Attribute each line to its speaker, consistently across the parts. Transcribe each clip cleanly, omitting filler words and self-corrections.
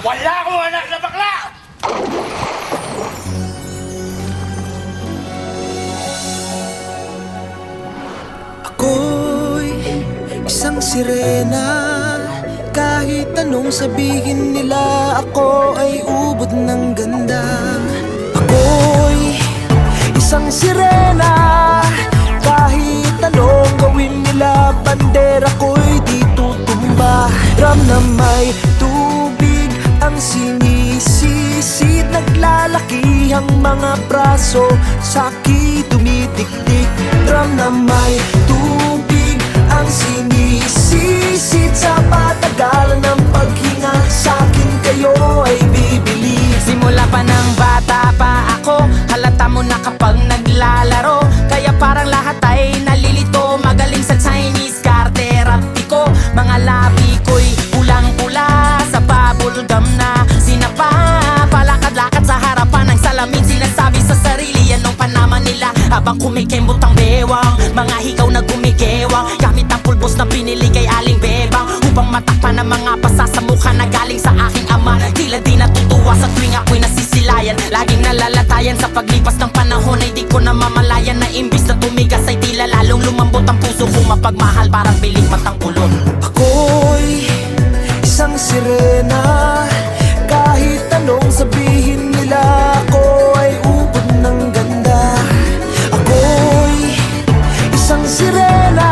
Speaker 1: Wala akong anak na bakla!
Speaker 2: Ako'y isang sirena. Kahit anong sabihin nila, ako ay ubod ng ganda. Ako'y isang sirena. Kahit anong gawin nila, bandera ko'y di tutumba. Ram na may tubig ang sinisisid, naglalaki ang mga braso, sa'ki tumitiktik. Ram na may tubig ang sinisisid, sa patagalan ng paghinga, sa'kin kayo ay bibili.
Speaker 3: Simula pa ng bata pa ako, halata mo na kapag naglalaro. Kaya parang lahat ay nalilito, magaling sa Chinese karterapti ko. Mga labi ko'y pulang-pula, sa bubblegum na sinapa. Palakad-lakad sa harapan ng salamin, sinasabi sa sarili anong panama nila. Habang kumikembot ang bewang, mga hikaw na gumigewang, gamit ang pulbos na binili kay Aling Bebang, upang matakpan ang mga pasa sa mukha na galing sa aking ama. Tila di natutuwa sa tuwing ako'y nasisilayan, laging nalalatayan sa paglipas ng panahon. Ay di ko namamalayan na imbis na tumigas ay tila lalong lumambot ang puso ko, mapagmahal parang piling matang ulon.
Speaker 2: Ako'y isang sirena. Kahit anong sabihin nila, ako ay ubod ng ganda. Ako'y isang sirena.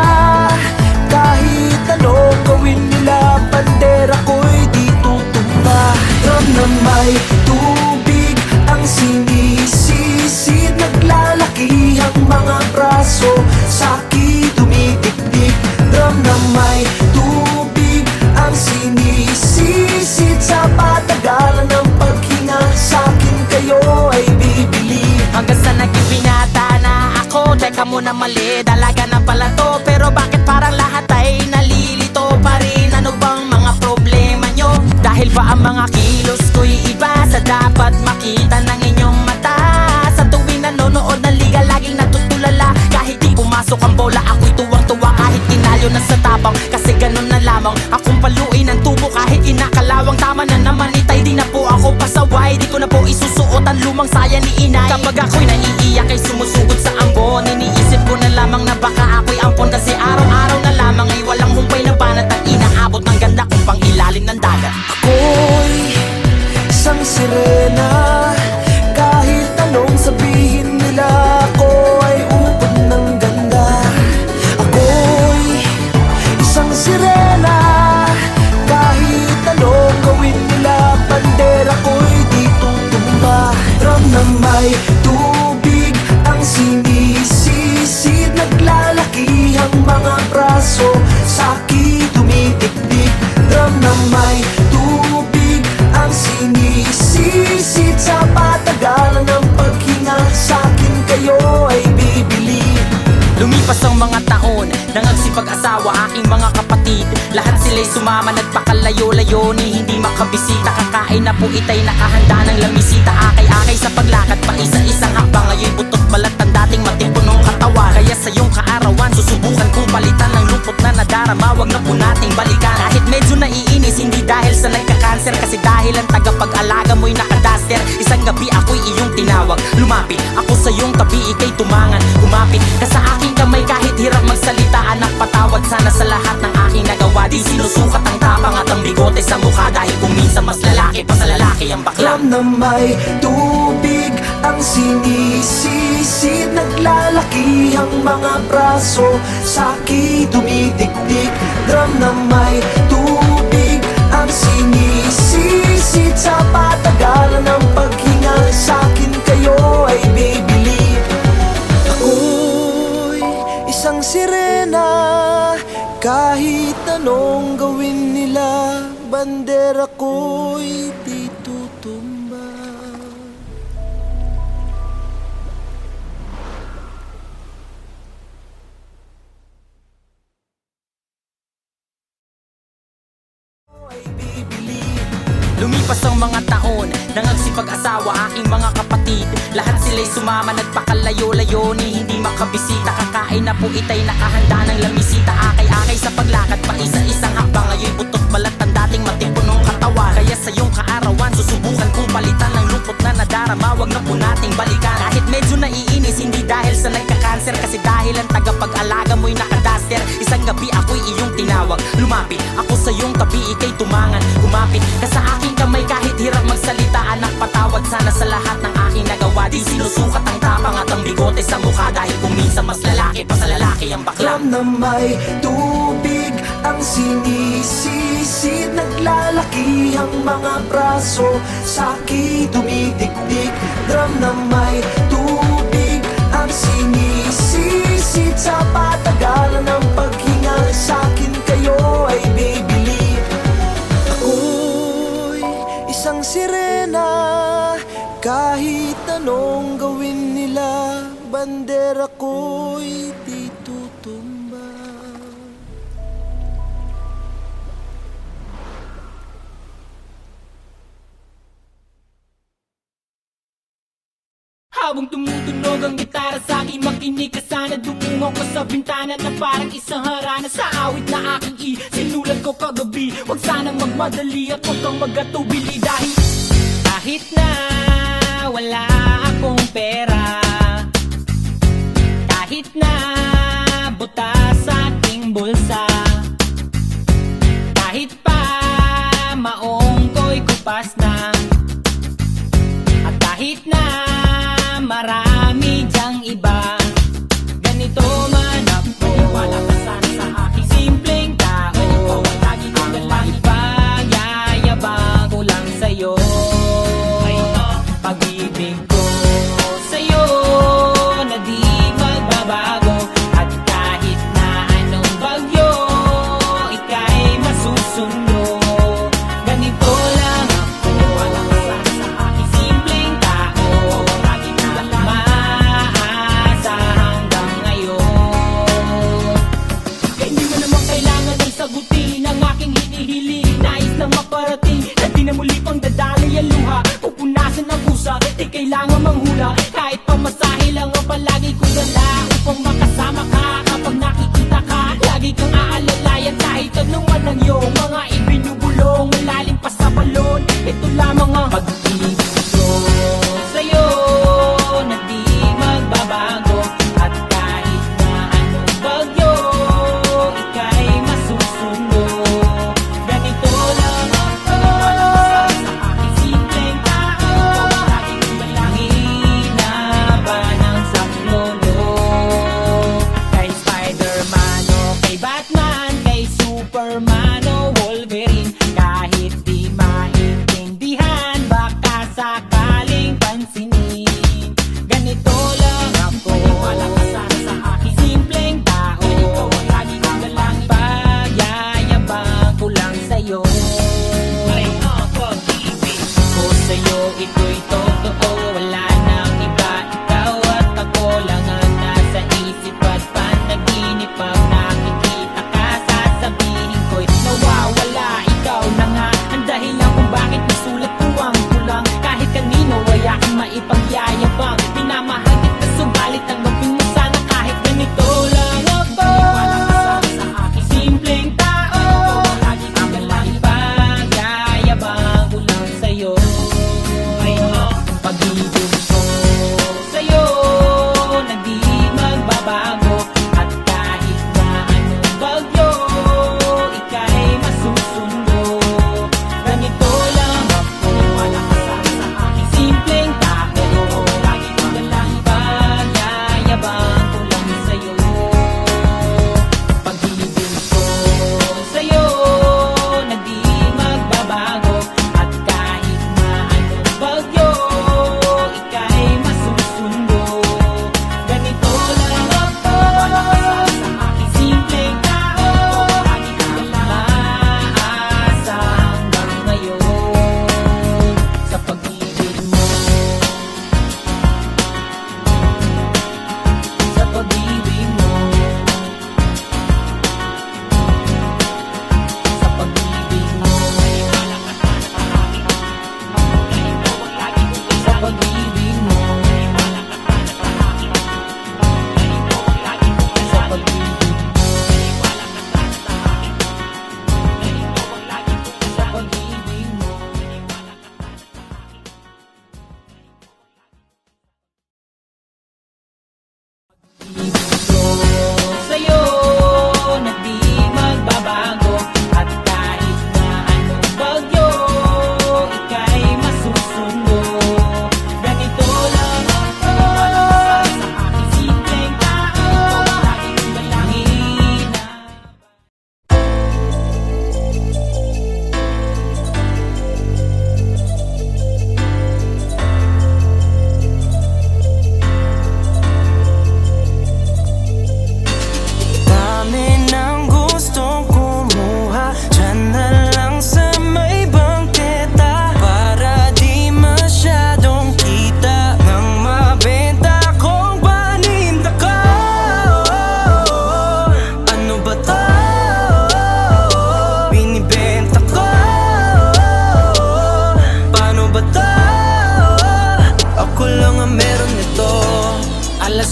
Speaker 2: Kahit anong gawin nila, bandera ko'y di tutumba. Ram na may tubig ang sinisisid, naglalaki ang mga braso, sa'ki tumitiktik. Ram na may tubig ang sinisisid, sa patagalan ng paghinga, sa'kin kayo ay bibili.
Speaker 3: Hanggang sa naging binata na ako, teka muna mali, dalaga na pala to. Pero bakit parang lahat ay nalilito pa rin? Ano bang mga problema nyo? Dahil ba ang mga kilos ko'y iba sa dapat makita ng inyong mata? Sa tuwing nanonood ng liga, laging natutulala. Kahit di pumasok ang bola, ako'y tuwang-tuwa. Kahit tinalo na sa tapang, kasi ganun na lamang. Akong paluin ang tubo kahit inakalawang. Tama na naman itay, di na po ako pasaway. Di ko na po isusuot ang lumang saya ni inay. Kapag ako'y naiiyak ay sumusugod sa ambon, iniisip ko na lamang na baka ako'y ampon. Kasi araw-araw na lamang ay walang humpay na banat ang inaabot ng ganda kong pang ilalim ng dagat.
Speaker 2: Ako'y isang sirena. Kahit anong sabihin nila, ako ay ubod ng ganda. Ako'y isang sirena. Kahit anong gawin nila, bandera ko'y di tutumba. Ram na may tubig ang sinisisid, naglalaki ang mga braso, sa'ki tumitiktik. Ram na may tubig ang sinisisid, sa patagalan ng paghinga, sa'kin kayo ay bibili.
Speaker 3: Lumipas ang mga taon, nangagsipag-asawa aking mga kapatid. Lahat sila'y sumama, nagpakalayo-layo ni hindi makabisita. Kakain na po itay nakahanda ng lamisita. Akay-akay sa paglakad pa isa-isang hakbang. Ngayon butot balat ang dating matipunong katawan. Kaya sa iyong kaarawan, susubukan kong palitan ng lungkot na nadarama. Wag na po nating balikan. Kahit medyo naiinis, hindi dahil sa nagka-cancer, kasi dahil ang tagapag-alaga mo'y nakadaster. Isang gabi ako'y iyong tinawag, lumapit ako sa iyong tabi, ika'y tumangan. Kumapit ka sa aking kamay kahit hirap magsalita. Anak, patawad sana sa lahat ng aking nagawa. Di sinusukat ang tapang at ang bigote sa mukha, dahil kung minsan mas lalaki pa sa lalaki ang bakla.
Speaker 2: Ram na may tubig ang sinisisid, naglalaki ang mga braso, sa'ki tumitiktik. Ram na may tubig ang sinisisid, sa patagalan ng paghinga, sa'kin kayo ay bibili. Ako'y isang sirena. Kahit anong gawin nila, bandera ko'y di tutumba.
Speaker 3: Lumipas ang mga taon, nangagsipag-asawa aking mga kapatid. Lahat sila'y sumama, nagpakalayo-layo ni hindi makabisita. Kakain na po itay nakahanda ng lamisita. Akay-akay sa paglakad pa isa-isang hakbang. Ngayon butot balat ang dating matipunong katawan. Kaya sa iyong kaarawan, yumangan. Kumapit ka sa aking kamay kahit hirap magsalita. Anak, patawad sana sa lahat ng aking nagawa. Di sinusukat ang tapang at ang bigote sa mukha, dahil kung minsan mas lalaki pa sa lalaki ang bakla.
Speaker 2: Drum na may tubig ang sinisisid, naglalaki ang mga braso, sa'ki dumidikdik. Drum na may tubig ang sinisisid, sa patagalan ng paghinga, sa'kin kayo ay bibili. Ako'y isang sirena, kahit anong gawin nila, bandera ko'y di tutumba.
Speaker 1: Habang tumutunog ang gitara sa akin, makinig ka sana. Dumungo ko sa bintana na parang isang harana. Sa awit na aking sinulat ko kagabi, huwag sanang magmadali at huwag kang magatubili. Dahil kahit na wala akong pera, kahit na butas sa aking bulsa, kahit pa maong ko'y kupas na, at kahit na marami dyang iba, ganito man ako. Wala ka sana sa aking simpleng tao. Ikaw ang lagi kong dalangin, pagyayabang ko lang sa'yo. Pag-ibig ko sa'yo na di magbabago, at kahit na anong bagyo, ika'y masusundo. Ganito lang ako. Wala ka sana sa aking simpleng tao. Lagi ko lang maasa hanggang ngayon. Kaya hindi mo naman kailangan ay sagutin ang aking hinihiling. Nais lang maparating na di na muli pang dadali ang luha. Pupunasan ang pusa, di kailangan manghula. Kahit pamasahe lang ang palagi kong dala, upang makasama ka kapag nakikita ka. Lagi kang aalalayan kahit anuman ang iyong mga ibinubulong. Malalim pa sa balon, ito lamang ang pag-ibig ko sa'yo na di magbabago. At kahit na anong bagyo, ika'y masusundo. Ganito lang ako, sa aking simpleng tao. Lagi kong dalangin na ba ng saklolo. Kay Spider-Man o kay Batman, kay Superman o Wolverine, kahit di maintindihan, baka sakaling pansinin. Ganito lang ako, wala ka sana sa aking simpleng tao. Ikaw ang lagi kong dalangin, pagyayabang ko lang sa'yo. Ay, pag-ibig ko sa'yo, ito'y totoo. Wala nang iba, ikaw at ako lang ang nasa isip at panaginip. Pag nakikita ka, sasabihin ko'y nawawala. Ikaw na nga ang dahilan kung bakit nasulat ko ang kulang. Kahit kanino ay aking maipagyayabang, minamahal kita subalit ang gawin mo sana kahit ganito lang ako. Wala ka sana sa aking simpleng tao. Lagi kang dalangin, pagyayabang ko lang sa'yo. Ay, pag-ibig ko sa'yo na di magbabago. At kahit na anong bagyo, ika'y masusundo. Ganito lang ako, wala ka sana sa aking simpleng tao. Lagi kang dalangin, pagyayabang ko lang sa'yo. Pag-ibig ko sa'yo na di magbabago. At kahit na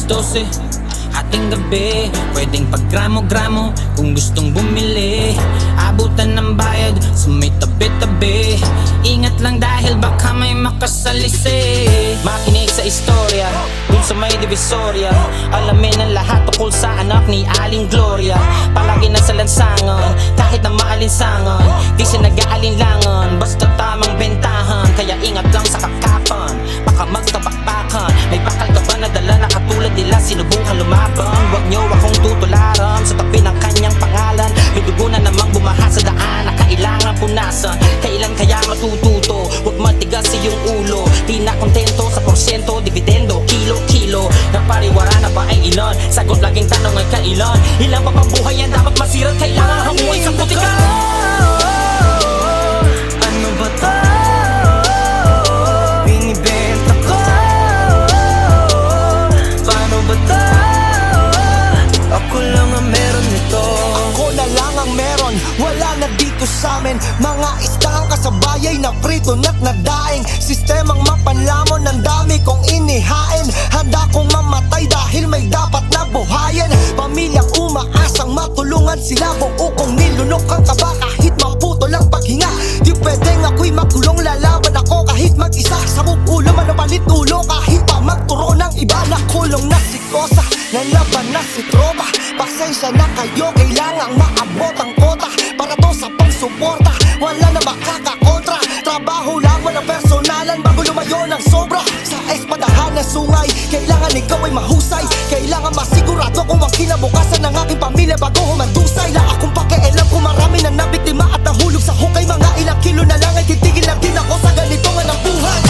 Speaker 1: 12 ating gabi, pwedeng paggramo-gramo kung gustong bumili. Abutan ng bayad sa may tabi-tabi. Ingat lang dahil baka may makasalisi. Makinig sa istorya dun sa may divisoria. Alamin ang lahat tukol sa anak ni Aling Gloria. Palagi nasa lansangan kahit na maalinsangan. Di siya nag-aalinlangan basta tamang bentahan. Kaya ingat lang sa kakapan, baka magtabakbakan. May bakal ka ba na dala na katulad nila sinubukan lumaban? Huwag niyo akong tutularan sa tabi ng kanyang pangalan. May dugo na namang bumaha sa daan na kailangan punasan. Kailan kaya matututo? Huwag matigas iyong ulo. Di na kontento sa porsyento, dividendo, kilo-kilo. Napariwara na ba ay ilan? Sagot laging tanong ay kailan? Ilan pa pang buhay yan dapat masirat? Kailangan hanguin sa putika.
Speaker 2: Ano ba to? Binibenta ko. Paano ba to? Ako lang ang meron nito. Ako na lang ang meron, wala na dito sa'min. Mga istang kasabay ay naprito na't nadaing. Sistemang mapanlamon, ang dami kong inihain. Handa kong mamatay dahil may dapat na buhayin. Pamilyang umaasang matulungan sila. Buo kong nilunok ang kaba kahit maputo lang paghinga. Di pwedeng ako'y makulong, lalaban ako kahit mag-isa. Sabog ulo, manapalit ulo kahit pa magturo ng iba. Nakulong na si Kosa, nalaban na si Tropa. Pasensya na kayo, kailangang maabot ang kota. Para to sa pangsuporta, wala na makakakontra. Trabaho lang, walang personalan bago lumayo ng sobra. Sa espadahan na sungay, kailangan ikaw ay mahusay. Kailangan masigurado kung ang kinabukasan ng aking pamilya bago humandusay. Na akong pakialam kung marami na nabiktima at nahulog sa hukay. Mga ilang kilo na lang ay titigil lang din ako sa ganito nga ng buhay.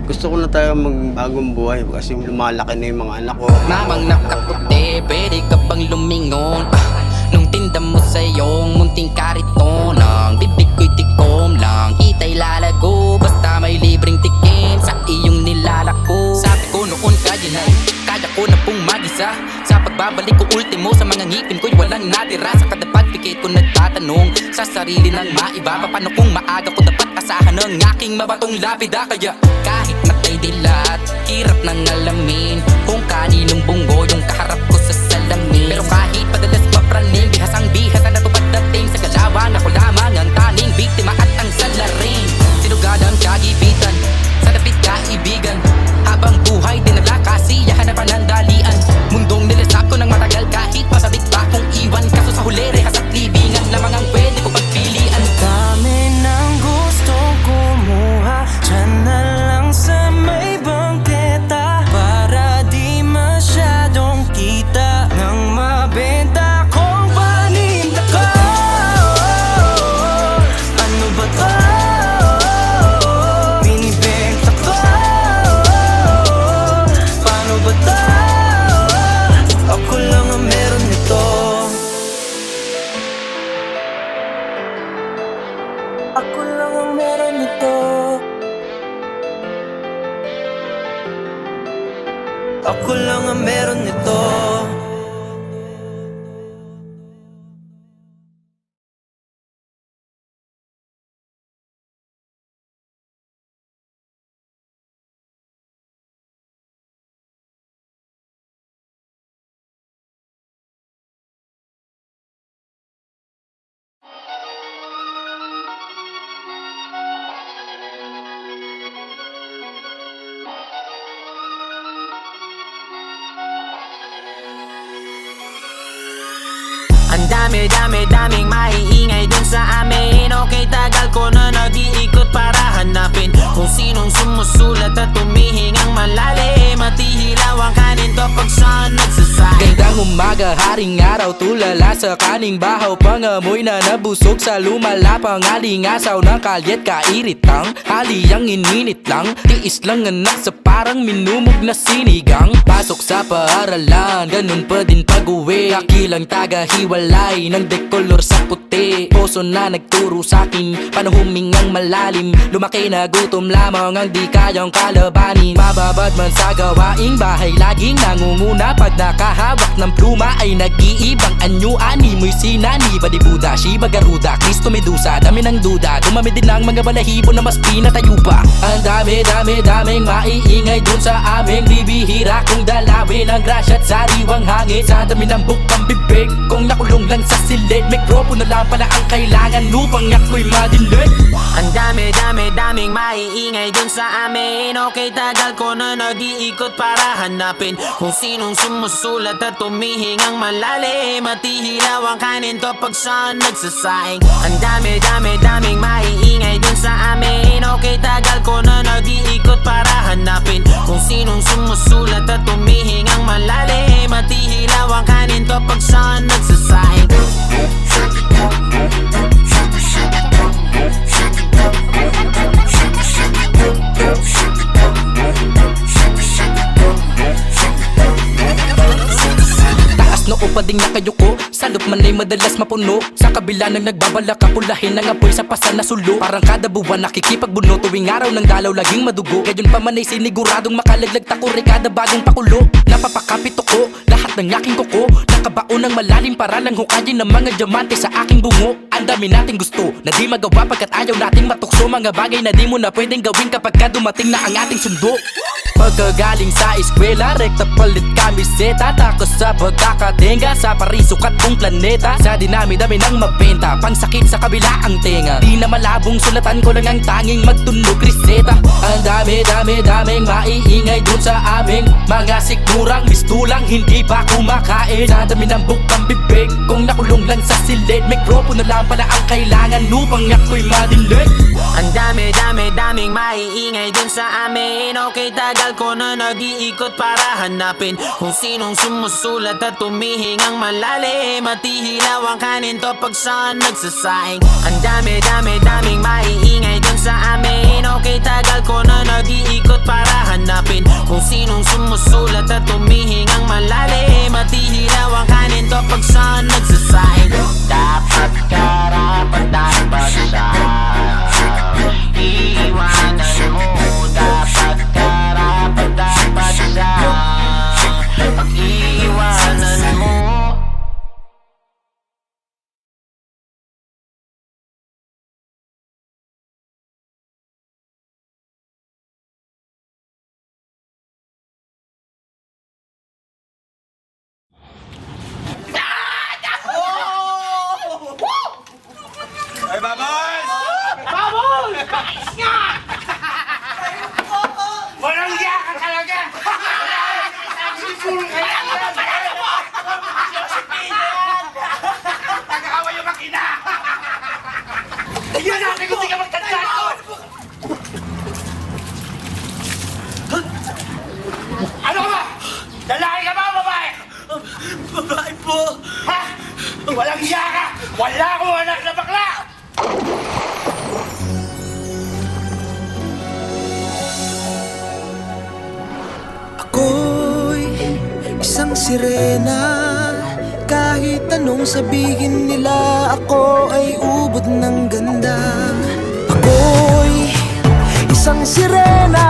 Speaker 4: Gusto ko na tayo magbagong buhay kasi lumalaki na yung mga anak ko.
Speaker 3: Mamang nakaputi, pwede ka bang lumingon? Nung tinda mo sa iyong munting kariton, ang bibig ko'y tikom lang, kita'y lalago. Basta may libreng tikim sa iyong nilalako. Sabi ko noon kaya ko na pong mag-isa. Sa pagbabalik ko ultimo sa mga ngipin ko'y walang natira. Sa kada pagpikit ko nagtatanong sa sarili ng maiba. Paano kung maaga ko dapat asahan ng aking mabatong lapida? Kaya kahit matay dilat, hirap nang alamin kung kaninong bunggo yung kaharap ko sa salamin. Pero kahit padalas mapraning, bihasang bihas na natupad dating sa galawan. Ako lamang ang tanging biktima at ang salarin. Sinugad ang kagibitan, sa dapit kaibigan. Habang buhay dinala kasiyahan na panandalian. Mundong nilisap ko ng matagal kahit pasabik pa kong iwan. Kaso sa huli rehas at libingan lamang ang pwede ko pagpilian.
Speaker 2: Dami ng gustong kumuha, dyan na lang sa may bangketa. Para di masyadong kita nang mabenta kong paninda ko. Ano ba to? Binibenta ko. Paano ba to? Ako lang ang meron nito. Ako lang ang meron nito. Ako lang ang meron nito.
Speaker 1: Ang daming maiingay dun sa amin. Okay, tagal ko na nag-iikot para hanapin kung sinong sumusulat at tumihingang malalim. At ihilaw ang kanin to pag saan nagsasay.
Speaker 3: Gandang umaga, Haring araw tulala sa kaning bahaw, pangamoy na nabusog sa lumalapang alingasaw ng kalyet kairitang haliyang ininit lang, tiis lang anak sa parang minumog na sinigang. Pasok sa paaralan, ganun pa din pag-uwi, kakilang taga-hiwalay ng dekolor sa puti. Poso na nagturo sa'kin paano humingang malalim, lumaki na gutom lamang ang di kayang kalabanin. Mababad man sa gawaing bahay, laging nangunguna pag nakahawak ng pluma ay nag-iibang anyo. Ani mo'y sinani, Badi Buda, Shiba Garuda, Kristo Medusa, dami ng duda. Dumami din ang mga balahibo na mas pinatayo pa. Ang daming maiingay dun sa aming bibihira kung dalawin ang grasya at sariwang hangin. Sa dami ng bukang bibig, kung nakulong lang sa silid, mikropono lang pala ang kailangan upang ako'y madinig.
Speaker 1: Ang daming maiingay dun sa amin. Okay, tagal ko na nag-iikot para hanapin kung sinong sumusulat at tumihingang malalim. Matihilaw ang kanin kapag saan nagsasaing. Ang daming maiingay dun sa amin. Okay, tagal ko na nag-iikot para hanapin kung sinong sumusulat at tumihingang malalim. Matihilaw ang kanin kapag saan nagsasaing.
Speaker 3: Noo pa ding nakayuko, salop man ay madalas mapuno. Sa kabila ng nagbabalak, kapulahin ng apoy sa pasan na sulo. Parang kada buwan nakikipagbuno, tuwing araw ng dalaw laging madugo. Gayon pa man ay siniguradong makalaglag takuri kada bagong pakulo. Napapakapit ko, lahat ng aking kuko, nakabaon ng malalim para lang hukayin ng mga diamante sa aking bungo. Ang dami nating gusto na di magawa pagkat ayaw nating matukso. Mga bagay na di mo na pwedeng gawin kapag ka dumating na ang ating sundo. Pagkagaling sa eskwela, rekta palit kamiseta, takos sa pagkakatenga sa parisukat kong planeta. Sa dinami-dami ng mabenta, pangsakit sa kabila ang tenga. Di na malabong sulatan ko lang ang tanging magtunog reseta. Ang daming maiingay dun sa aming mga sikmurang mistulang hindi pa kumakain. Sa dami ng bukang bibig, kung nakulong lang sa silid, mikropono lang pala ang kailangan upang ako'y madinig.
Speaker 1: Ang daming maiingay dun sa amin. Okay, tagal ko na nag-iikot para hanapin kung sinong sumusulat at tumihingang malalim. Matihilaw ang kanin kapag saan nagsasaing. Ang daming maiingay dun sa amin. Okay, tagal ko na nag-iikot para hanapin kung sinong sumusulat at tumihingang malalim. Matihilaw ang kanin kapag saan nagsasaing. Dapat karapat-dapat siya, iwanan mo. Dapat karapat-dapat siya, pag-iwanan mo.
Speaker 5: Ano ka ba? Lalaki ka ba o babae?
Speaker 2: Babae po.
Speaker 5: Ha? Walang hiya ka! Wala akong anak na bakla!
Speaker 2: Ako'y isang sirena. Kahit anong sabihin nila, ako ay ubod ng ganda. Ako'y isang sirena.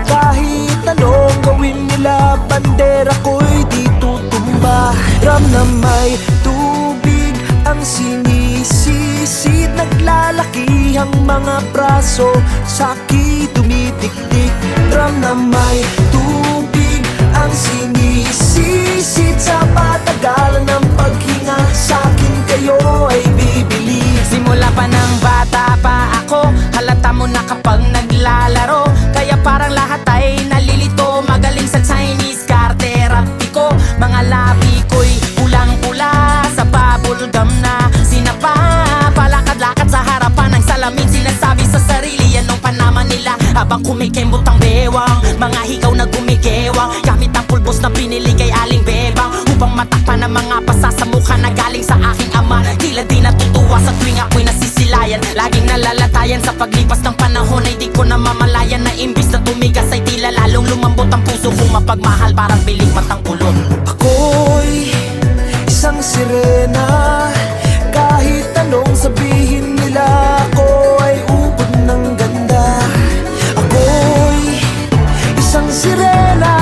Speaker 2: Kahit anong gawin nila, bandera ko'y di tutumba. Ram na may tubig ang sinisisid, naglalaki ang mga braso, sa'ki tumitiktik. Ram na may tubig ang sinisisid, sa patagalan ng paghinga, sa'kin kayo ay bibili.
Speaker 3: Simula pa ng bata pa ako, halata mo na kapag naglalaro. Kaya parang lahat ay nalilito, magaling sa Chinese karterapy ko. Mga labi ko'y pulang-pula, sa bubblegum na sinapa. Palakad-lakad sa harapan ng salamin, sinasabi sa sarili anong panama nila. Habang kumikembot ang bewang, mga hikaw na gumigewang, gamit ang pulbos na pinili kay Aling Bebang. upang matakpan ang mga pasasamukha na galing sa aking ama. Tila di natutuwa sa tuwing ako'y nasisilayan. Laging nalalatayan sa paglipas ng panahon ay di ko namamalayan na imbis na tumigas ay tila lalong lumambot ang puso kong mapagmahal parang piling matang ulot.
Speaker 2: Ako'y isang sirena, kahit anong sabihin nila, ako ay ubod ng ganda. Ako'y isang sirena,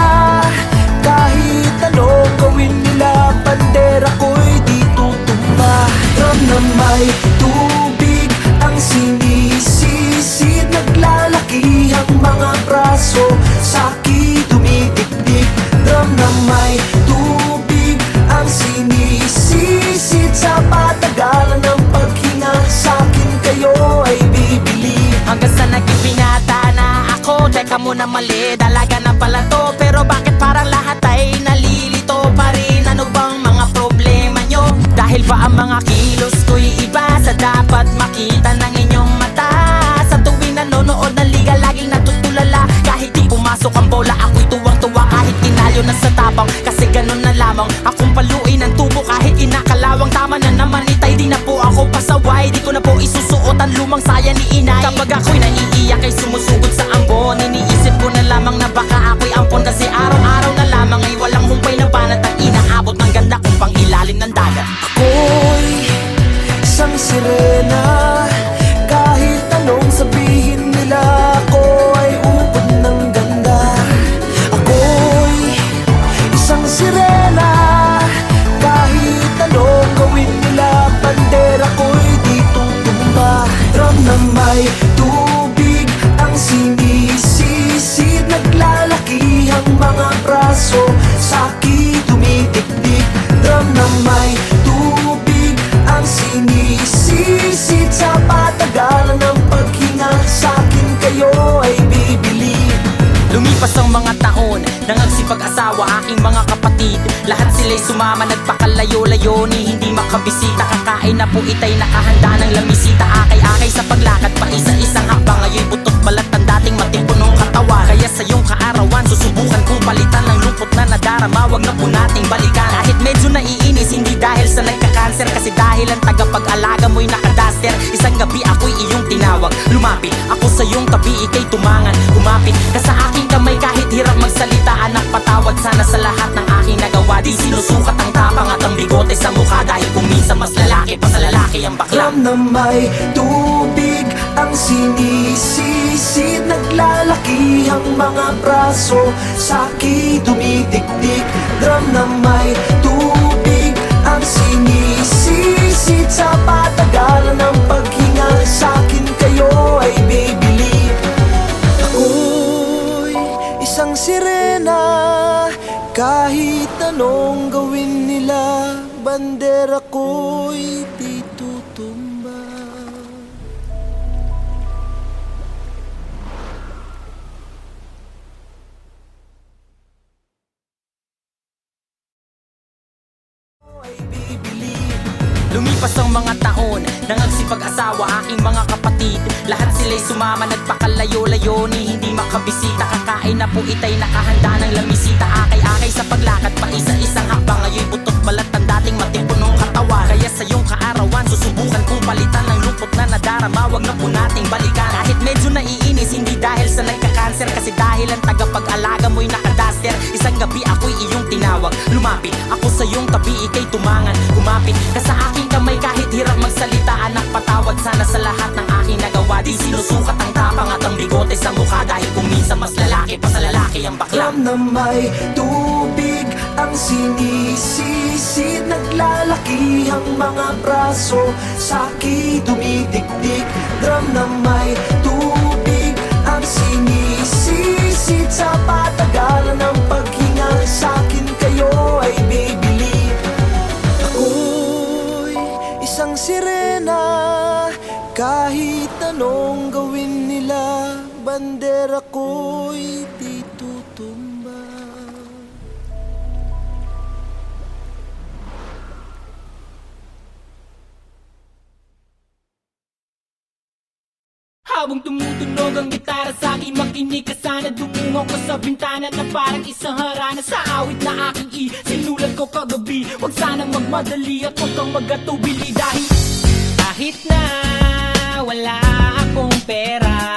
Speaker 2: kahit anong gawin nila, bandera ko'y di tutumba. Drum na may tubig ang sinisisid, naglalaki ang mga braso, sa'ki dumidikdik. Drum na may tubig ang sinisisid, sa patagalan ng paghinga, sa'kin kayo ay bibili.
Speaker 3: Hanggang sa naging binata na ako, teka muna mali, dalaga na pala to. Pero bakit parang lahat ay nalilito pa rin? Ano bang mga problema nyo? Dahil ba ang mga kilos ko'y iba sa dapat makita ng inyong mata? Sa tuwing nanonood ng liga, laging natutulala. Kahit di pumasok ang bola, ako'y tuwang-tuwa. Kahit tinalo na sa tapang, kasi ganun na lamang. Akong paluin ang tubo kahit inakalawang. Tama na naman itay, di na po ako pasaway. Di ko na po isusuot ang lumang saya ni inay. Kapag ako'y naiiyak ay sumusugod sa ambon, iniisip ko na lamang na baka ako'y ampon. Kasi araw-araw na lamang ay walang humpay na banat ang inaabot ng ganda kong pang ilalim ng dagat.
Speaker 2: Ako'y isang sirena, kahit anong sabihin nila, ako ay ubod ng ganda. Ako'y isang sirena, kahit anong gawin nila, bandera ko'y di tutumba. Drum na may tubig ang sinisisid, naglalaki ang mga braso, sa'ki dumidikdik. Drum na may tubig ang sinisisid, sa patagalan ng paghinga, sa'kin kayo ay bibili.
Speaker 3: Lumipas ang mga taon, nangagsipag-asawa aking mga kapatid. Lahat sila'y sumama, nagpakalayo-layo ni hindi makabisita. Kakain na po itay nakahanda ng lamisita. Akay-akay sa paglakad pa isa-isang hakbang. Ngayon butot balat ang dating matipunong katawan. Kaya sa iyong kaarawan, susubukan kong palitan ng lungkot na nadarama. Wag na po nating balikan. Kahit medyo naiinis, hindi dahil sa nagka-cancer, kasi dahil ang tagapag-alaga mo'y nakadaster. Isang gabi ako'y iyong tinawag, lumapit ako sa iyong tabi, ika'y tumangan. Kumapit ka sa aking kamay kahit hirap magsalita. Anak, patawad sana sa lahat ng aking nagawa. Di sinusukat ang tapang at ang bigote sa mukha, dahil kung minsan mas lalaki pa sa lalaki ang bakla.
Speaker 2: Drum na may tubig ang sinisisid, naglalaki ang mga braso, sa'ki dumidikdik. Drum na may tubig ang sinisisid, sa patagalan ng paghinga, sa'kin kayo ay bibili. Ako'y isang sirena, kahit anong gawin nila, bandera ko'y di tutumba.
Speaker 3: Lumipas ang mga taon, nangagsipag-asawa aking mga kapatid. Lahat sila'y sumama, nagpakalayo-layo ni hindi makabisita. Kakain na po itay nakahanda ng lamisita. Akay-akay sa paglakad pa isa-isang hakbang. Ngayon butot balat ang dating matipunong katawan. Kaya sa iyong kaarawan, susubukan kong palitan ng lungkot na nadarama. Wag na po nating balikan. Kahit medyo naiinis, hindi dahil sa nagka-cancer, kasi dahil ang tagapag-alaga mo'y nakadaster. Isang gabi ako'y iyong tinawag, lumapit ako sa iyong tabi, ika'y tumangan. Kumapit ka sa aking kamay kahit hirap magsalita. Anak, patawad sana sa lahat ng aking nagawa. Di sinusukat ang tapang at ang bigote sa mukha, dahil kung minsan mas lalaki pa sa lalaki ang bakla.
Speaker 2: Drum na may tubig ang sinisisid, naglalaki ang mga braso, sa'ki dumidikdik. Drum na may tubig ang sinisisid, sa patagalan ng paghinga, sa'kin kayo ay bibili. Ako'y isang sirena, kahit anong gawin nila, bandera ko'y di tutumba.
Speaker 1: Habang tumutunog ang gitara sa akin, makinig ka sana. Dumungo ko sa bintana na parang isang harana. Sa awit na aking sinulat ko kagabi. Huwag sanang magmadali at huwag kang magatubili. Dahil kahit na wala akong pera,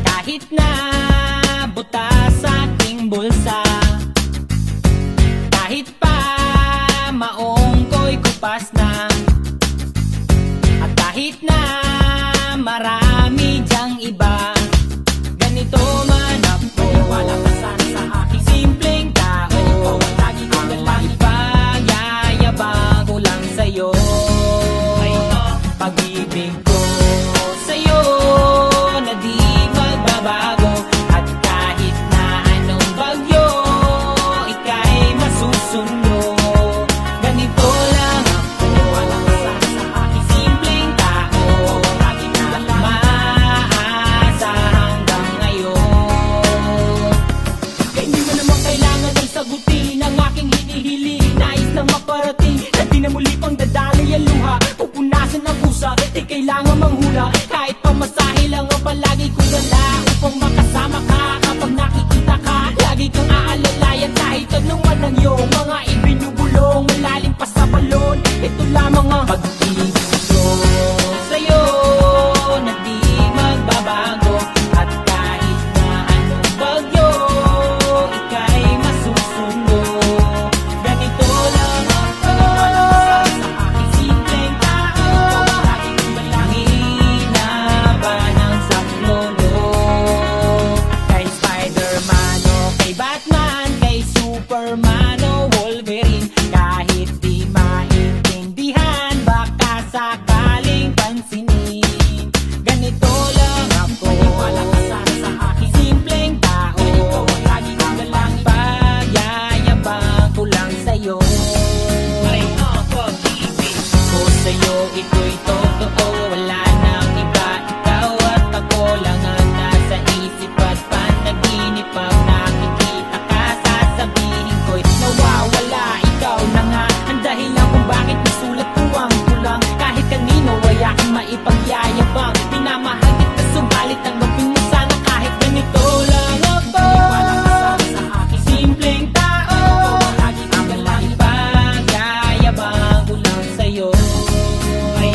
Speaker 1: kahit na butas sa aking bulsa, kahit pa maong ko'y kupas na, at kahit na marami dyang iba, ganito man ako. Wala ka sana sa aking simpleng tao. Ikaw ang lagi kong lalaki, pagyayabang ko lang sa'yo. Pag-ibig ko sa'yo na di magbabago, at kahit na anong bagyo, ika'y masusundo. Ganito lang ako, wala ka sana sa aking simpleng tao. Lagi na lang maasa hanggang ngayon. Kaya hindi mo naman kailangan ng sagutin ang aking hinihiling. Nais lang maparating na di na muli pang dadali ang luha. Pupunasan ang pusa, di kailangan manghula. Kahit pamasahe lang ang palagi kong dala, upang makasama ka kapag nakikita ka. Lagi kang aalalayan kahit anuman ang iyong mga ibinubulong. Malalim pa sa balon, ito lamang ang pag-ibig ko sa'yo na di magbabago. At kahit na anong bagyo, ika'y masusundo. Ganito lang ako, sa aking simpleng tao. Lagi kong balangin na ba ng saklolo. Kay Spider-Man o kay Batman, kay Superman o Wolverine, kahit di maintindihan, baka sakaling pansinin. Ganito lang ako, wala ka sana sa aking simpleng tao. Ikaw ang lagi kong galangin, pagyayabang ko lang sa'yo. Ay, pag-ibig ko sa'yo, ito'y totoo. Wala nang iba, ikaw at ako lang ang nasa isip at panaginip. Pag nakikita ka, sasabihin ko'y nawawala. Ikaw na nga ang dahilan kung bakit nasulat ko ang tulang. Kahit kanino ay aking maipagyayabang. Minamahal kita, subalit ang gawin mo sana kahit ganito lang ako. Wala ka sana sa aking simpleng tao. Lagi kang galangin, pagyayabang ko lang sa'yo. Ay,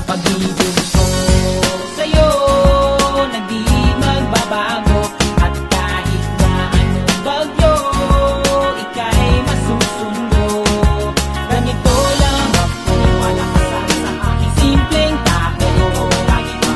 Speaker 1: pag-ibig ko sa'yo na di magbabago. At kahit na anong bagyo, ika'y masusundo. Ganito lang ako, wala ka sana sa aking simpleng tao. Lagi kong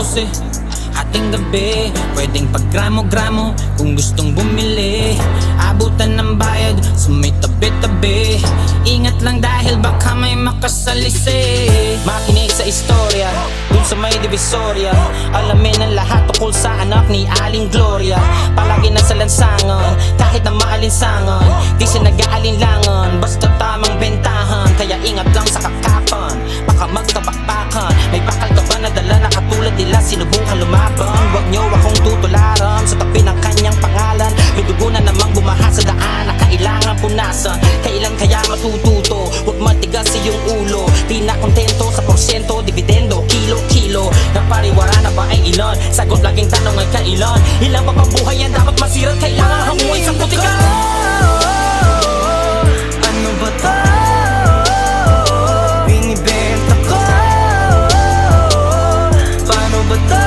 Speaker 3: 12 ating gabi, pwedeng paggramo-gramo kung gustong bumili. Abutan ng bayad sa may tabi-tabi. Ingat lang dahil baka may makasalisi. Makinig sa istorya dun sa may divisoria. Alamin ang lahat tukol sa anak ni Aling Gloria. Palagi nasa lansangan kahit na maalinsangan. Di siya nag-aalinlangan basta tamang bentahan. Kaya ingat lang sa kakapan, baka magtabakbakan. May bakal ka ba na dala na katulad nila sinubukan lumaban? Huwag niyo akong tutularan sa tabi ng kanyang pangalan. May dugo na namang bumaha sa daan na kailangan punasan. Kailan kaya matututo? Huwag matigas iyong ulo. Di na kontento sa porsyento, dividendo, kilo-kilo. Napariwara na ba ay ilan? Sagot laging tanong ay kailan? Ilan pa buhay yan dapat masirat? Kailangan hanguin sa putikan.
Speaker 2: Ano ba to? Binibenta ko. Paano ba to?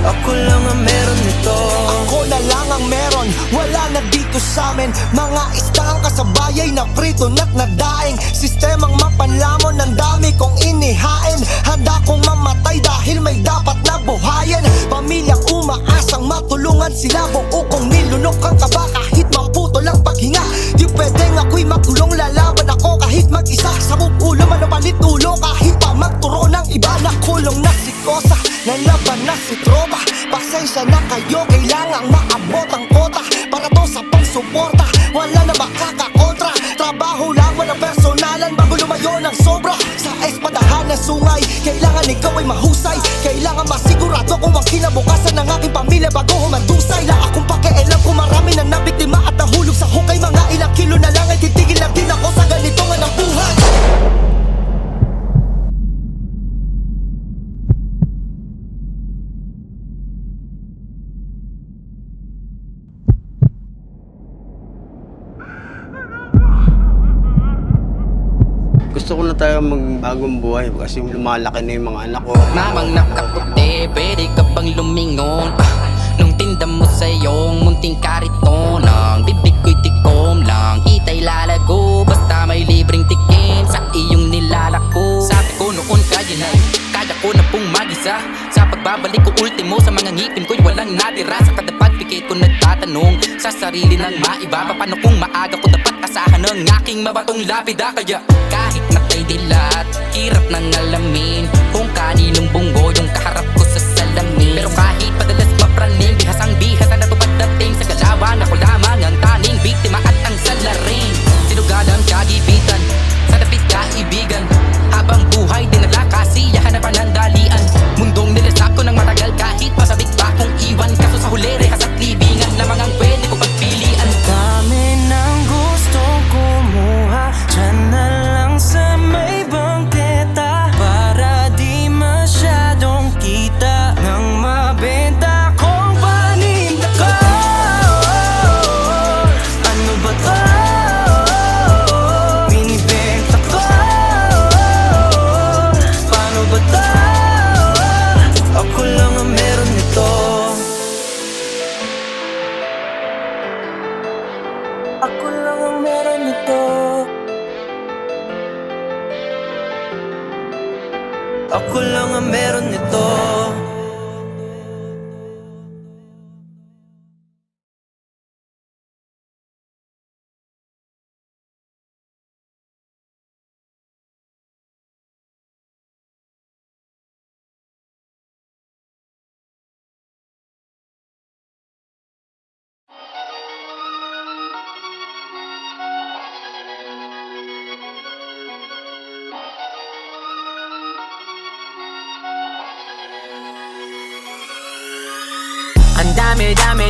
Speaker 2: Ako lang ang meron nito. Ako na lang ang meron, wala na dito sa'min. Mga istang kasabay ay naprito na't nadaing. Sistemang mapanlamon, ang dami kong inihain. Handa kong mamatay dahil may dapat na buhayin. Pamilyang umaasang matulungan sila. Buo kong nilunok ang kaba kahit maputo lang paghinga. Di pwedeng ako'y makulong, lalaban ako kahit mag-isa. Sa ulo man ang palit ulo kahit pa magturo ng iba. Nakulong na si Kosa, nalaban na si Tropa. Pasensya na kayo, kailangang maabot ang kota. Para to sa pangsuporta, wala na makakakontra. Trabaho lang, walang personalan bago lumayo ng sobra. Sa espadahan ng sungay, kailangan ikaw ay mahusay. Kailangan masigurado kung ang kinabukasan ng aking pamilya bago humandusay. La akong pakialam kung marami na nabiktima at nahulog sa hukay. Mga ilang kilo na lang ay titigil lang din ako sa ganito nga ng buhay.
Speaker 4: Gusto ko na tayo magbagong buhay kasi lumalaki na yung mga anak ko.
Speaker 3: Mamang nakaputi, pwede ka bang lumingon? Nung tinda mo sa iyong munting kariton, ang bibig ko'y tikom lang, kita'y lalago. Basta may libreng tikim sa iyong nilalako. Sabi ko noon kaya na, kaya ko na pong mag-isa. Sa pagbabalik ko ultimo sa mga ngipin ko'y walang natira. Sa kada pagpikit ko nagtatanong sa sarili ng maiba. Paano kung maaga ko dapat asahan ng aking mabatong lapida? Kaya kahit na kay dilat, hirap nang alamin kung kaninong bunggo yung kaharap ko sa salamin. Pero kahit padalas mapraning, bihasang bihas na natupad dating sa galawan. Ako lamang ang tanging biktima at ang salarin. Sinugad ang kagibitan, sa dapit kaibigan. Habang buhay dinala kasiyahan na panandalian. Mundong nilasap ko ng matagal kahit masabik pa kong iwan. Kaso sa huli rehas at libingan lamang ang pwede ko pagpilian.
Speaker 2: Dami ng gustong kumuha, dyan na lang sa may bangketa. Para di masyadong kita nang mabenta kong paninda ko. Ano ba to? Binibenta ko. Paano ba to? Ako lang ang meron nito. Ako lang ang meron nito. Ako lang ang meron nito.
Speaker 3: Ang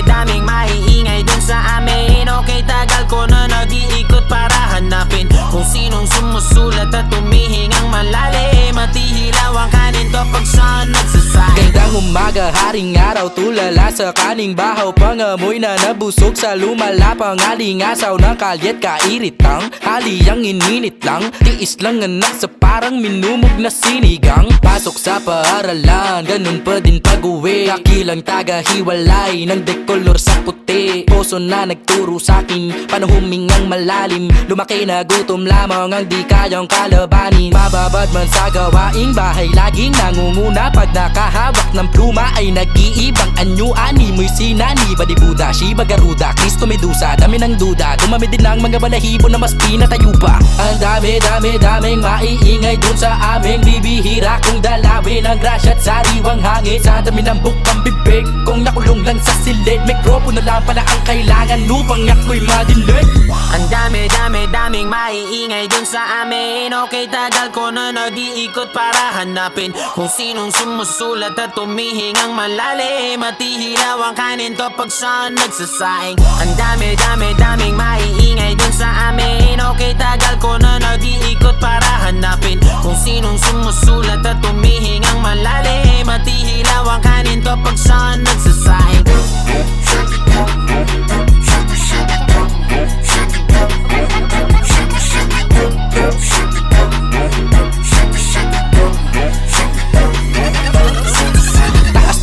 Speaker 3: daming maiingay dun sa amin. Okay, tagal ko na nag-iikot para hanapin kung sinong sumusulat at tumihingang malalim. At ihilaw ang kanin kapag saan nagsasahin.
Speaker 6: Gandang
Speaker 3: umaga, haring araw, tulala sa kaning bahaw, pangamoy na nabusog sa lumalapang alingasaw ng kalyet, kairitang haliyang ininit lang, tiis lang anak sa parang minumog na sinigang. Pasok sa paaralan, ganun pa din pag-uwi, kakilang taga-hiwalay ng dekolor sa puti. Poso na nagturo sa'kin paano humingang malalim, lumaki na gutom lamang ang di kayang kalabanin. Mababad man sa gawaing bahay, laging nangunguna pag nakahawak ng pluma ay nag-iibang anyo. Ani mo'y sinani, Badi Buda, Shiba Garuda, Kristo Medusa, dami ng duda, dumami din ang mga balahibo na mas pinatayo pa. Ang daming maiingay dun sa aming bibihira kung dalawin ang grasya at sariwang hangin. Sa dami ng bukang bibig, kung nakulong lang sa silid, mikropono lang pala ang kailangan upang ako'y madinig.
Speaker 1: Ang daming maiingay dun sa amin. Okay, tagal ko na nag-iikot para hanapin kung sinong sumusulat at tumihingang malalim, at ihilaw ang kanin to pag saan nagsasaing. Ang daming maiingay dun sa amin. Okay, tagal ko na nag-iikot para hanapin kung sinong sumusulat at tumihingang malalim, at ihilaw ang kanin to pag saan nagsasaing.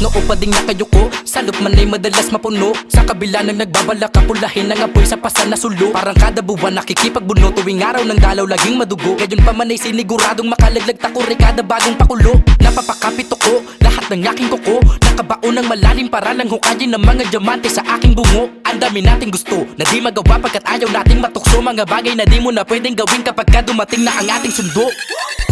Speaker 3: Noo pa ding nakayuko, sa loop man ay madalas mapuno. Sa kabila ng nagbabalak, kapulahin ng apoy sa pasan na sulo. Parang kada buwan nakikipagbuno, tuwing araw ng dalaw laging madugo. Gayon pa man ay siniguradong makalaglag takuri kada bagong pakulo. Napapakapit ako, lahat ng aking kuko, nakabaon ng malalim para lang hukayin ng mga diamante sa aking bungo. Ang dami nating gusto na di magawa pagkat ayaw nating matukso, mga bagay na di mo na pwedeng gawin kapag ka dumating na ang ating sundo.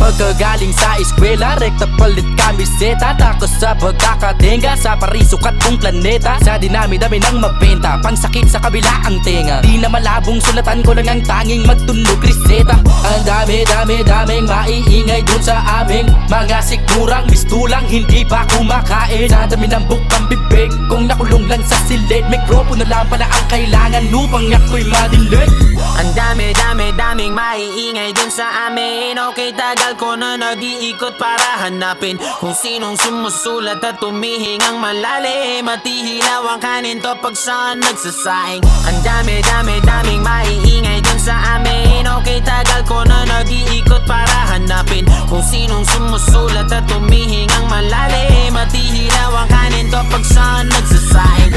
Speaker 3: Pagkagaling sa eskwela, rekta palit kamiseta, takos sa pagkakatenga, sa parisukat kong planeta. Sa dinami-dami ng mabenta, pang sakit sa kabila ang tenga. Di na malabong sulatan ko lang ang tanging magtunog reseta. Ang daming maiingay dun sa aming mga sikmurang mistulang hindi pa kumakain. Sa dami ng bukang bibig, kung nakulong lang sa silid, mikropono lang pala ang kailangan upang ako'y madinig.
Speaker 1: Ang daming maiingay dun sa amin. Okay, tagal ko na nag-iikot para hanapin kung sinong sumusulat at tumihingang malalim, at ihilaw ang kanin to pag saan nagsasaing. Ang daming maiingay dun sa amin. Okay, tagal ko na nag-iikot para hanapin kung sinong sumusulat at tumihingang malalim, at ihilaw ang kanin to pag saan nagsasaing.